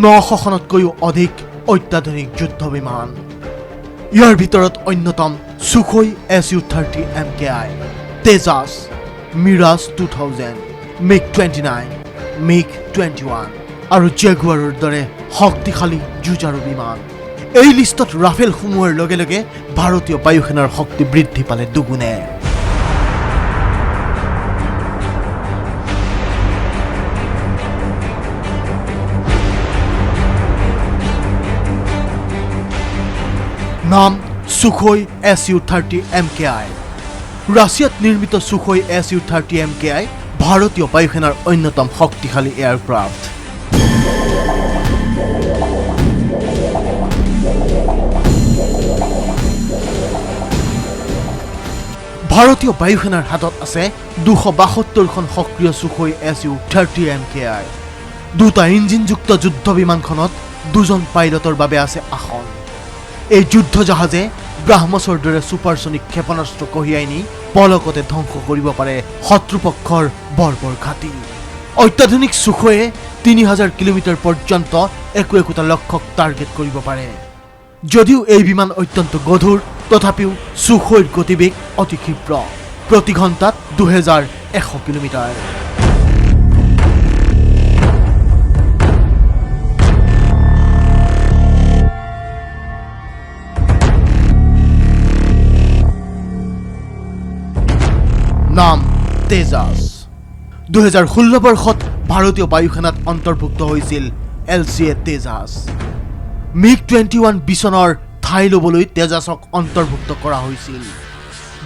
900খনতকৈও অধিক অত্যাধুনিক যুদ্ধ বিমান। ইয়াৰ ভিতৰত অন্যতম Sukhoi Su-30 MKI, Tejas, mirage 2000, MiG-29, MiG-21 আৰু জেগুৱাৰৰ দৰে শক্তিশালী যুঁজাৰু বিমান। এই লিষ্টত ৰাফেল সমূহৰ লগে লগে ভাৰতীয় বায়ুসেনাৰ শক্তি বৃদ্ধি পালে দুগুণে। নাম সুখোই Su-30 MKI। ৰাছিয়াত নিৰ্মিত সুখোই Su-30 MKI ভাৰতীয় বায়ুসেনাৰ অন্যতম শক্তিশালী এয়াৰক্ৰাফ্ট। ভাৰতীয় বায়ুসেনাৰ হাতত আছে 272খন সক্ৰিয় সুখোই Su-30 MKI। দুটা ইঞ্জিনযুক্ত যুদ্ধ বিমানখনত 2জন পাইলটৰ বাবে আছে আসন। এই যুদ্ধ জাহাজে ব্ৰাহ্মছৰ দৰে ছুপাৰছনিক ক্ষেপণাস্ত্ৰ কঢ়িয়াই নি পলকতে ধ্বংস কৰিব পাৰে শত্ৰুপক্ষৰ বৰ্বৰ ঘাটি। অত্যাধুনিক সুখোয়ে 3000 কিলোমিটাৰ পৰ্যন্ত একোটা লক্ষ্যক টাৰ্গেট কৰিব পাৰে। যদিও এই বিমান অত্যন্ত গধুৰ, তথাপিও সুখোইৰ গতিবেগ অতি ক্ষীপ্ৰ, প্ৰতি ঘণ্টাত 2100 কিলোমিটাৰ। নাম তেজাছ। 2016 বৰ্ষত ভাৰতীয় বায়ুসেনাত অন্তৰ্ভুক্ত হৈছিল LCA তেজাছ। MiG-21 বিচনৰ ঠাই ল'বলৈ তেজাছক অন্তৰ্ভুক্ত কৰা হৈছিল।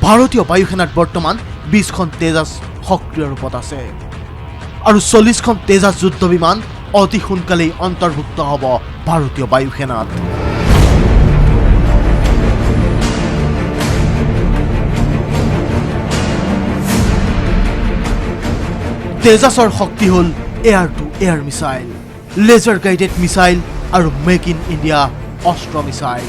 ভাৰতীয় বায়ুসেনাত বৰ্তমান 20খন তেজাছ সক্ৰিয় ৰূপত আছে আৰু 40খন তেজাছ যুদ্ধ বিমান অতি সোনকালেই অন্তৰ্ভুক্ত হ'ব ভাৰতীয় বায়ুসেনাত। তেজাছৰ শক্তি হ'ল air to air missile, laser guided missile আৰু মেক ইন ইণ্ডিয়া অস্ত্ৰ মিছাইল।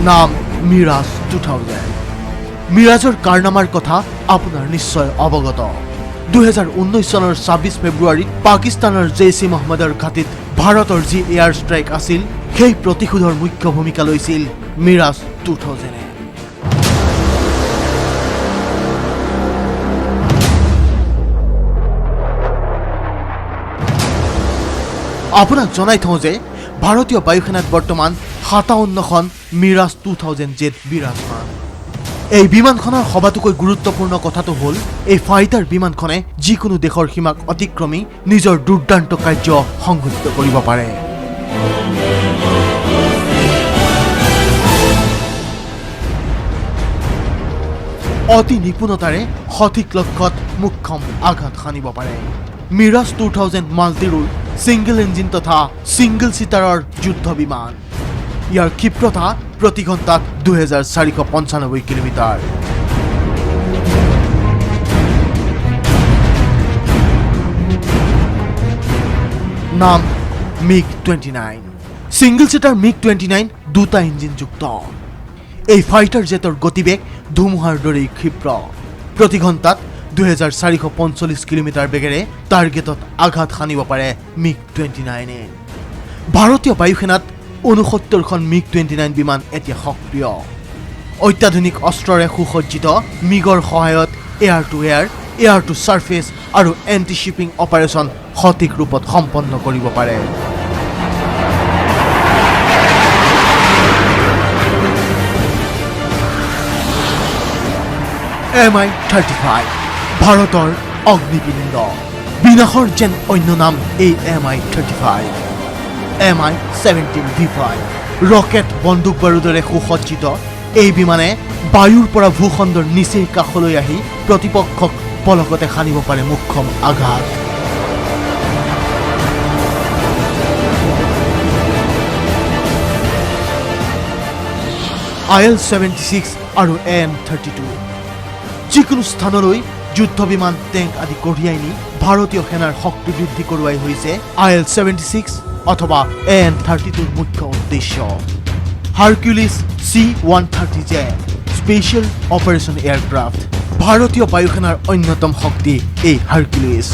নাম মিৰাজ 2000। মিৰাজৰ কাৰনামাৰ কথা আপোনাৰ নিশ্চয় অৱগত। 2019 চনৰ 26 ফেব্ৰুৱাৰীত পাকিস্তানৰ জেইছ-ই মহম্মদৰ ঘাটিত ভাৰতৰ যি এয়াৰ ষ্ট্ৰাইক আছিল, সেই প্ৰতিশোধৰ মুখ্য ভূমিকা লৈছিল মিৰাজ 2000-এ। আপোনাক জনাই থওঁ যে ভাৰতীয় বায়ুসেনাত বৰ্তমান 57খন মিৰাজ 2000 জেট বিৰাজমান। এই বিমানখনৰ সবাতোকৈ গুৰুত্বপূৰ্ণ কথাটো হ'ল এই ফাইটাৰ বিমানখনে যিকোনো দেশৰ সীমাক অতিক্ৰমি নিজৰ দুৰ্দান্ত কাৰ্য সংঘটিত কৰিব পাৰে। অতি নিপুণতাৰে সঠিক লক্ষ্যত মুখ্যম আঘাত সানিব পাৰে। মিৰাজ 2000 মাল্টি-ৰোল, ছিংগল ইঞ্জিন তথা ছিংগল চিটাৰৰ যুদ্ধ বিমান। ইয়াৰ ক্ষিপ্ৰতা প্ৰতি ঘণ্টাত 2495 কিলোমিটাৰ। নাম MiG-29। ছিংগল চিটাৰ MiG-29 দুটা ইঞ্জিনযুক্ত। এই ফাইটাৰ জেটৰ গতিবেগ ধুমুহাৰ দৰেই ক্ষিপ্ৰ, প্ৰতি ঘণ্টাত 2445 কিলোমিটাৰ বেগেৰে টাৰ্গেটত আঘাত সানিব পাৰে MiG-29-এ। ভাৰতীয় বায়ুসেনাত 69খন MiG-29 বিমান এতিয়া সক্ৰিয়। অত্যাধুনিক অস্ত্ৰৰে সুসজ্জিত মিগৰ সহায়ত air to air, air to surface আৰু এণ্টি শ্বিপিং অপাৰেশ্যন সঠিক ৰূপত সম্পন্ন কৰিব পাৰে। MI-35 ভাৰতৰ অগ্নিপিণ্ড বিনাশৰ যেন অন্য নাম এই MI-35 MI-17V5 ৰকেট বন্দুক বাৰুদৰে সুসজ্জিত এই বিমানে বায়ুৰ পৰা ভূখণ্ডৰ নিচেই কাষলৈ আহি প্ৰতিপক্ষক পলকতে সানিব পাৰে মুখ্যম আঘাত IL-76 আৰু AN-32 যিকোনো স্থানলৈ যুদ্ধ বিমান টেংক আদি কঢ়িয়াই নি ভাৰতীয় সেনাৰ শক্তি বৃদ্ধি কৰোৱাই হৈছে IL-76 অথবা AN-32ৰ মুখ্য উদ্দেশ্য Hercules C-130J special operation aircraft ভাৰতীয় বায়ুসেনাৰ অন্যতম শক্তি এই হাৰকিউলিছ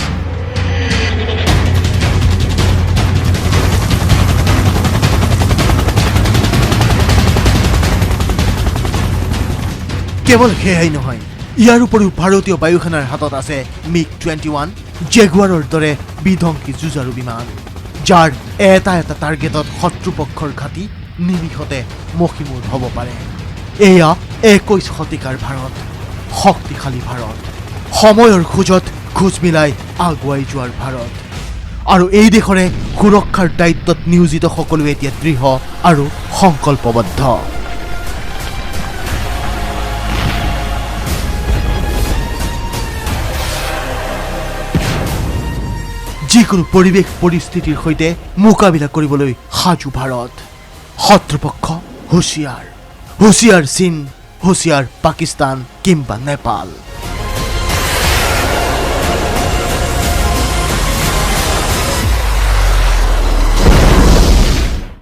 কেৱল সেয়াই নহয় ইয়াৰ উপৰিও ভাৰতীয় বায়ুসেনাৰ হাতত আছে MiG-21 জেগুৱাৰৰ দৰে বিধ্বংসী যুঁজাৰু বিমান যাৰ এটা টাৰ্গেটত শত্ৰুপক্ষৰ ঘাটি নিমিষতে মষিমূৰ হ'ব পাৰে এয়া 21 শতিকাৰ ভাৰত শক্তিশালী ভাৰত সময়ৰ খোজত খোজ মিলাই আগুৱাই যোৱাৰ ভাৰত আৰু এই দেশৰে সুৰক্ষাৰ দায়িত্বত নিয়োজিত সকলোৱে এতিয়া দৃঢ় আৰু সংকল্পবদ্ধ যিকোনো পৰিৱেশ পৰিস্থিতিৰ সৈতে মোকাবিলা কৰিবলৈ সাজু ভাৰত শত্ৰুপক্ষ হুঁচিয়াৰ হুঁচিয়াৰ চীন হুঁচিয়াৰ পাকিস্তান কিংবা নেপাল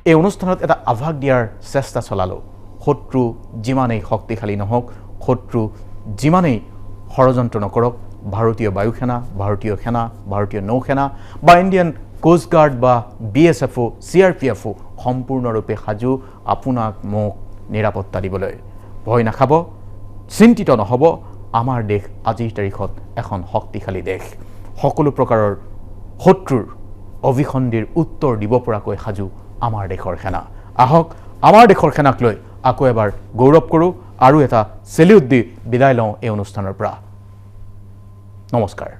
এই অনুষ্ঠানত এটা আভাস দিয়াৰ চেষ্টা চলালো শত্ৰু যিমানেই শক্তিশালী নহওক শত্ৰু যিমানেই ষড়যন্ত্ৰ নকৰক ভাৰতীয় বায়ুসেনা ভাৰতীয় সেনা ভাৰতীয় নৌসেনা বা ইণ্ডিয়ান কোষ্ট গাৰ্ড বা BSFও CRPFও সম্পূৰ্ণৰূপে সাজু আপোনাক মোক নিৰাপত্তা দিবলৈ ভয় নাখাব চিন্তিত নহ'ব আমাৰ দেশ আজিৰ তাৰিখত এখন শক্তিশালী দেশ সকলো প্ৰকাৰৰ শত্ৰুৰ অভিসন্ধিৰ উত্তৰ দিব পৰাকৈ সাজু আমাৰ দেশৰ সেনা আহক আমাৰ দেশৰ সেনাক লৈ আকৌ এবাৰ গৌৰৱ কৰোঁ আৰু এটা চেলিউট দি বিদায় লওঁ এই অনুষ্ঠানৰ পৰা নমস্কাৰ